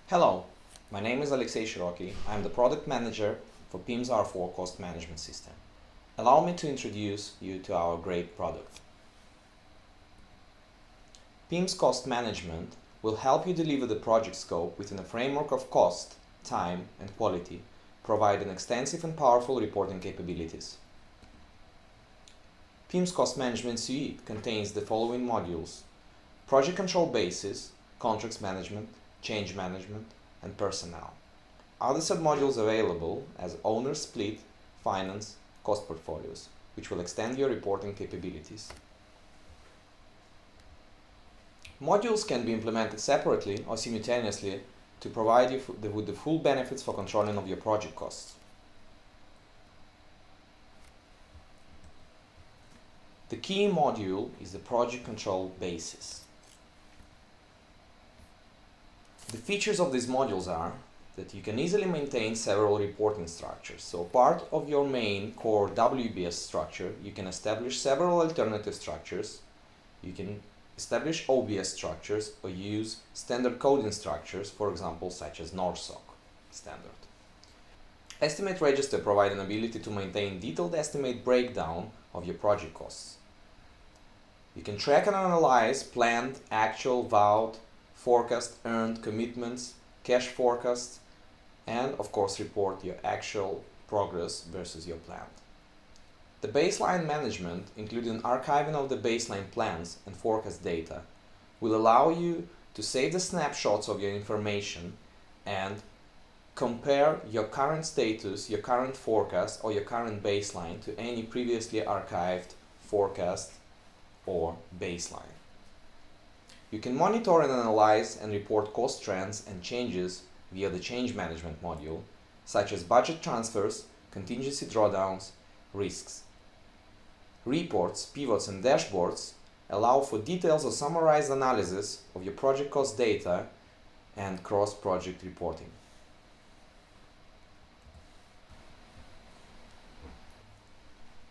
Hello, my name is Alexey Shiroky. I am the product manager for Pims R4 cost management system. Allow me to introduce you to our great product. Pims cost management will help you deliver the project scope within a framework of cost, time and quality, providing extensive and powerful reporting capabilities. Pims cost management suite contains the following modules: project control basis, contracts management, change management, and personnel. Other submodules available as owner split, finance, cost portfolios, which will extend your reporting capabilities. Modules can be implemented separately or simultaneously to provide you with the full benefits for controlling of your project costs. The key module is the project control basis. The features of these modules are that you can easily maintain several reporting structures. So part of your main core WBS structure, you can establish several alternative structures. You can establish OBS structures or use standard coding structures, for example, such as NORSOC standard. Estimate register provides an ability to maintain detailed estimate breakdown of your project costs. You can track and analyze planned, actual, vowed, forecast, earned, commitments, cash forecasts, and of course report your actual progress versus your plan. The baseline management, including archiving of the baseline plans and forecast data, will allow you to save the snapshots of your information and compare your current status, your current forecast, or your current baseline to any previously archived forecast or baseline. You can monitor and analyze and report cost trends and changes via the change management module, such as budget transfers, contingency drawdowns, risks. Reports, pivots, and dashboards allow for details or summarized analysis of your project cost data and cross-project reporting.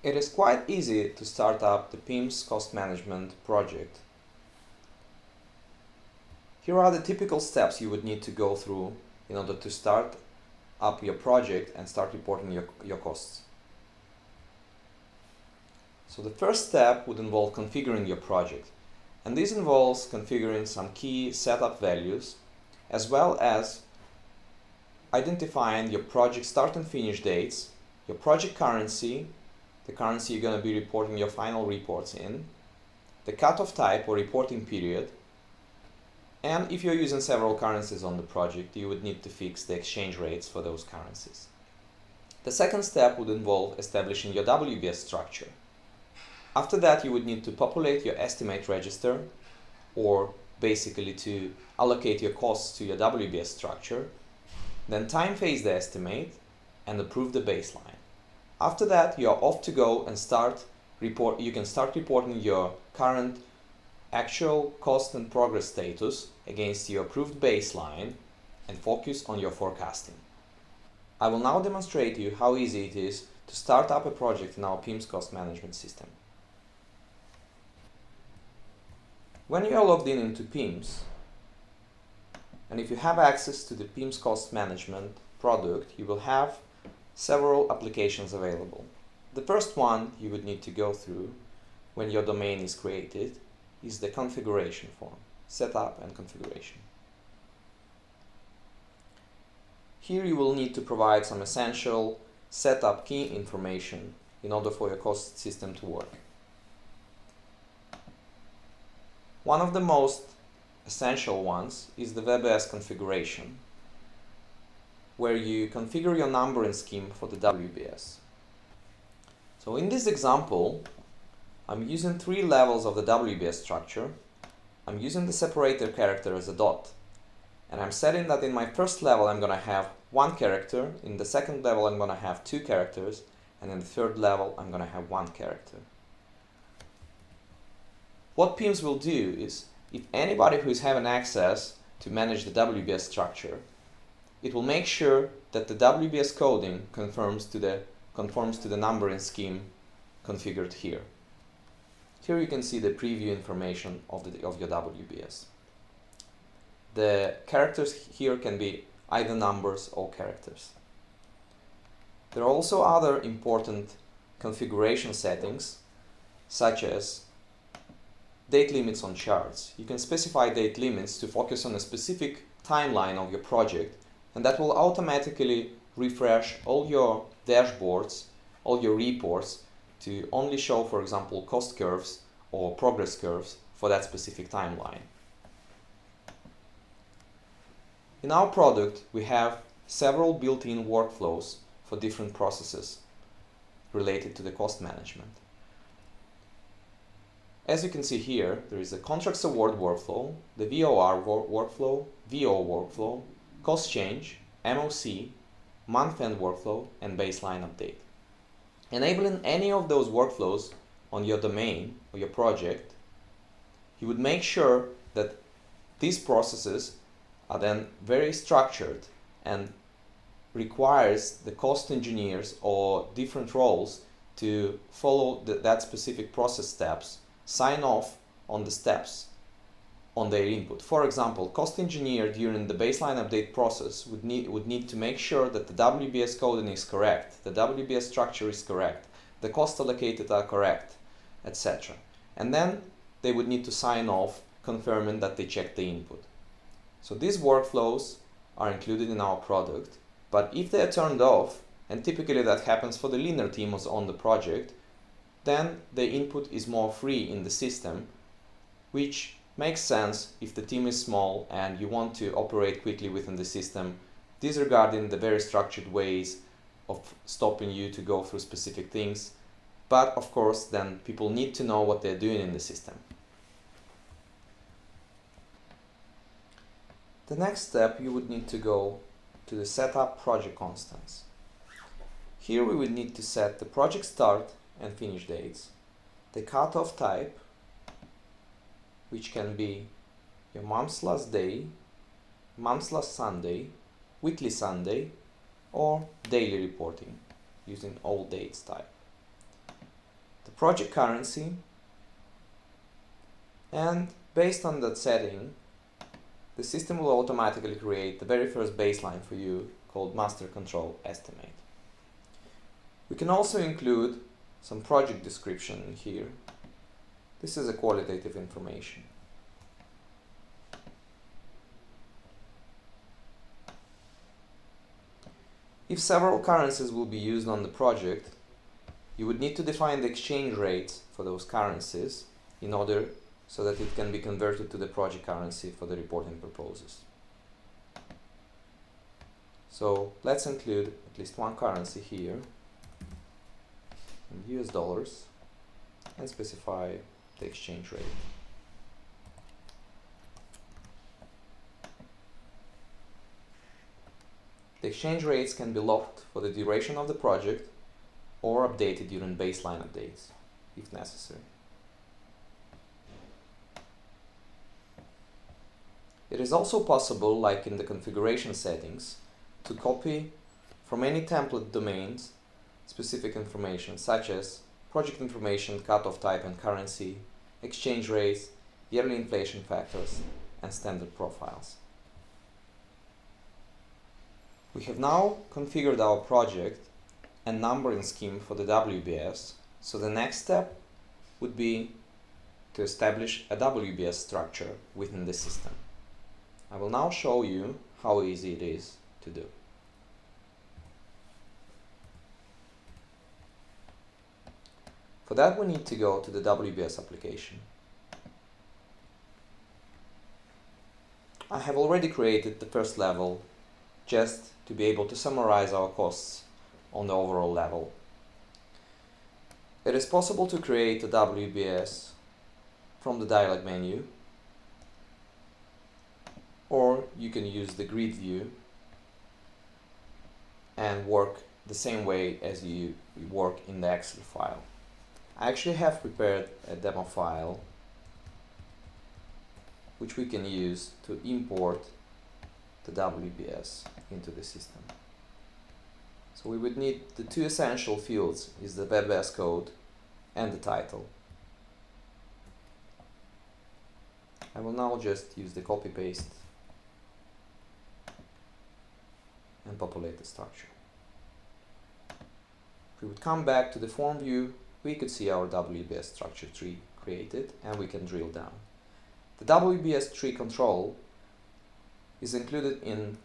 It is quite easy to start up the Pims cost management project. Here are the typical steps you would need to go through in order to start up your project and start reporting your costs. So the first step would involve configuring your project, and this involves configuring some key setup values as well as identifying your project start and finish dates, your project currency, the currency you're going to be reporting your final reports in, the cutoff type or reporting period, and if you're using several currencies on the project, you would need to fix the exchange rates for those currencies. The second step would involve establishing your WBS structure. After that, you would need to populate your estimate register, or basically to allocate your costs to your WBS structure, then time phase the estimate and approve the baseline. After that, you are off to go and you can start reporting your current actual cost and progress status against your approved baseline and focus on your forecasting. I will now demonstrate to you how easy it is to start up a project in our Pims cost management system. When you are logged in into Pims, and if you have access to the Pims cost management product, you will have several applications available. The first one you would need to go through when your domain is created is the configuration form, setup and configuration. Here you will need to provide some essential setup key information in order for your cost system to work. One of the most essential ones is the WBS configuration, where you configure your numbering scheme for the WBS. So in this example, I'm using 3 levels of the WBS structure. I'm using the separator character as a dot, and I'm setting that in my first level I'm going to have 1 character, in the second level I'm going to have 2 characters, and in the third level I'm going to have 1 character. What Pims will do is, if anybody who is having access to manage the WBS structure, it will make sure that the WBS coding conforms to the numbering scheme configured here. Here you can see the preview information of your WBS. The characters here can be either numbers or characters. There are also other important configuration settings, such as date limits on charts. You can specify date limits to focus on a specific timeline of your project, and that will automatically refresh all your dashboards, all your reports, to only show, for example, cost curves or progress curves for that specific timeline. In our product, we have several built-in workflows for different processes related to the cost management. As you can see here, there is a contracts award workflow, the VOR workflow, VO workflow, cost change, MOC, month-end workflow, and baseline update. Enabling any of those workflows on your domain or your project, you would make sure that these processes are then very structured and requires the cost engineers or different roles to follow that specific process steps, sign off on the steps on their input. For example, cost engineer during the baseline update process would need to make sure that the WBS coding is correct, the WBS structure is correct, the costs allocated are correct, etc. And then they would need to sign off confirming that they checked the input. So these workflows are included in our product, but if they are turned off, and typically that happens for the linear teams on the project, then the input is more free in the system, which makes sense if the team is small and you want to operate quickly within the system, disregarding the very structured ways of stopping you to go through specific things. But of course, then people need to know what they're doing in the system. The next step, you would need to go to the setup project constants. Here we would need to set the project start and finish dates, the cutoff type, which can be your month's last day, month's last Sunday, weekly Sunday, or daily reporting using all dates type, the project currency, and based on that setting, the system will automatically create the very first baseline for you called master control estimate. We can also include some project description in here. This is a qualitative information. If several currencies will be used on the project, you would need to define the exchange rates for those currencies in order so that it can be converted to the project currency for the reporting purposes. So let's include at least one currency here in US dollars and specify the exchange rate. The exchange rates can be locked for the duration of the project or updated during baseline updates if necessary. It is also possible, like in the configuration settings, to copy from any template domains specific information such as project information, cutoff type and currency, exchange rates, yearly inflation factors, and standard profiles. We have now configured our project and numbering scheme for the WBS, so the next step would be to establish a WBS structure within the system. I will now show you how easy it is to do. For that, we need to go to the WBS application. I have already created the first level just to be able to summarize our costs on the overall level. It is possible to create a WBS from the dialog menu, or you can use the grid view and work the same way as you work in the Excel file. I actually have prepared a demo file which we can use to import the WBS into the system. So we would need the two essential fields, is the WBS code and the title. I will now just use the copy paste populate the structure. If we would come back to the form view, we could see our WBS structure tree created, and we can drill down. The WBS tree control is included in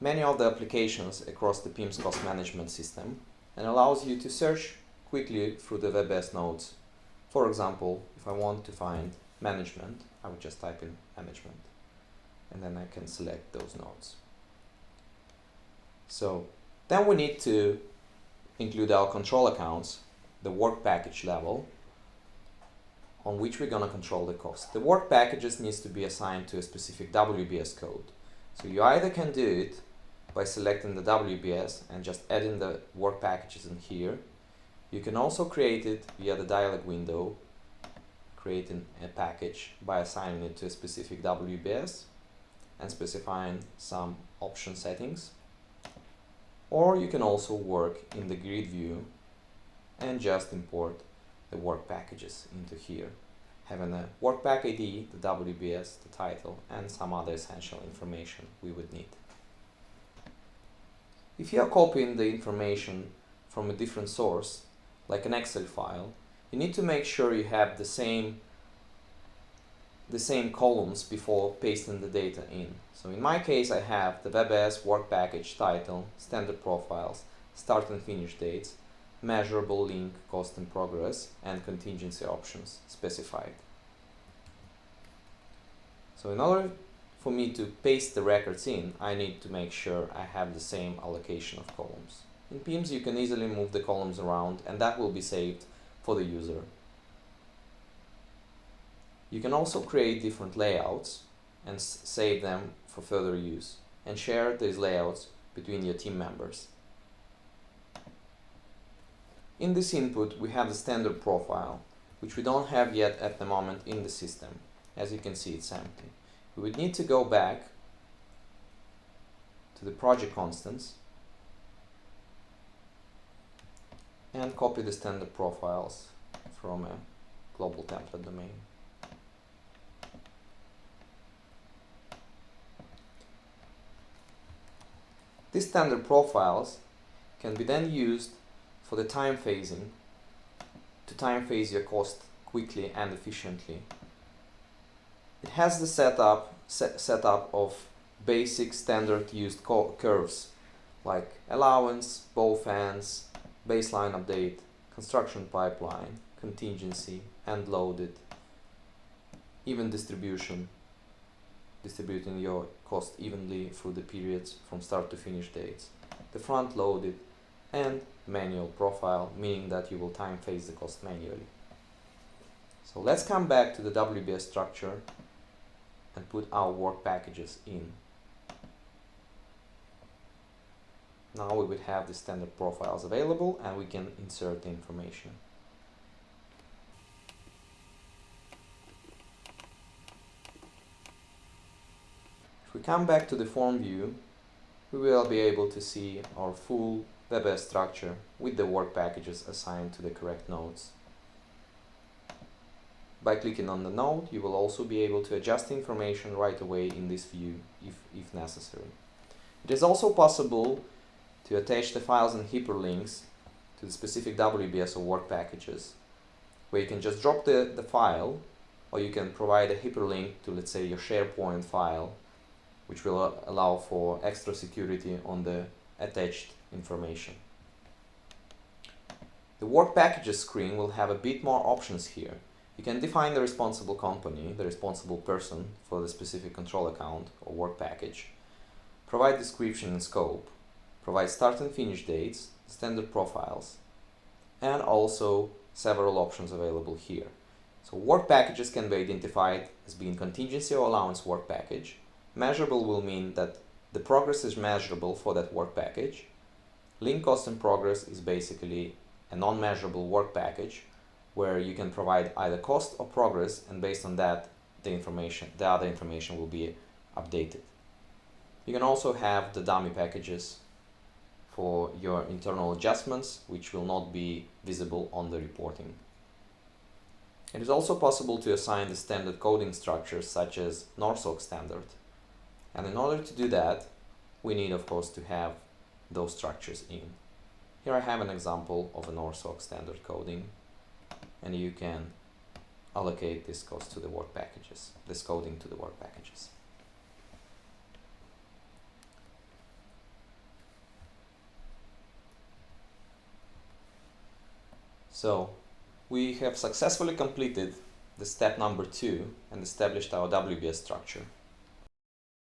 many of the applications across the Pims cost management system and allows you to search quickly through the WBS nodes. For example, if I want to find management, I would just type in management, and then I can select those nodes. So then we need to include our control accounts, the work package level, on which we're going to control the cost. The work packages needs to be assigned to a specific WBS code. So you either can do it by selecting the WBS and just adding the work packages in here. You can also create it via the dialog window, creating a package by assigning it to a specific WBS and specifying some option settings. Or you can also work in the grid view and just import the work packages into here, having a work pack ID, the WBS, the title, and some other essential information we would need. If you are copying the information from a different source, like an Excel file, you need to make sure you have the same columns before pasting the data in. So in my case, I have the WBS work package title, standard profiles, start and finish dates, measurable link, cost and progress, and contingency options specified. So in order for me to paste the records in, I need to make sure I have the same allocation of columns. In Pims, you can easily move the columns around, and that will be saved for the user. You can also create different layouts and save them for further use, and share these layouts between your team members. In this input, we have the standard profile, which we don't have yet at the moment in the system. As you can see, it's empty. We would need to go back to the project constants and copy the standard profiles from a global template domain. These standard profiles can be then used for the time phasing, to time phase your cost quickly and efficiently. It has the setup of basic standard used curves like allowance, both ends, baseline update, construction pipeline, contingency, end loaded, even distribution, distributing your cost evenly through the periods from start to finish dates, the front loaded, and manual profile, meaning that you will time phase the cost manually. So let's come back to the WBS structure and put our work packages in. Now we would have the standard profiles available, and we can insert the information. If we come back to the form view, we will be able to see our full WBS structure with the work packages assigned to the correct nodes. By clicking on the node, you will also be able to adjust the information right away in this view if necessary. It is also possible to attach the files and hyperlinks to the specific WBS or work packages, where you can just drop the file, or you can provide a hyperlink to, let's say, your SharePoint file, which will allow for extra security on the attached information. The work packages screen will have a bit more options here. You can define the responsible company, the responsible person for the specific control account or work package, provide description and scope, provide start and finish dates, standard profiles, and also several options available here. So work packages can be identified as being contingency or allowance work package. Measurable will mean that the progress is measurable for that work package. Link cost and progress is basically a non-measurable work package where you can provide either cost or progress, and based on that, the other information will be updated. You can also have the dummy packages for your internal adjustments, which will not be visible on the reporting. It is also possible to assign the standard coding structures such as NORSOC standard. And in order to do that, we need, of course, to have those structures in. Here I have an example of an ORSOC standard coding, and you can allocate this code to the work packages, this coding to the work packages. So we have successfully completed the step number 2 and established our WBS structure.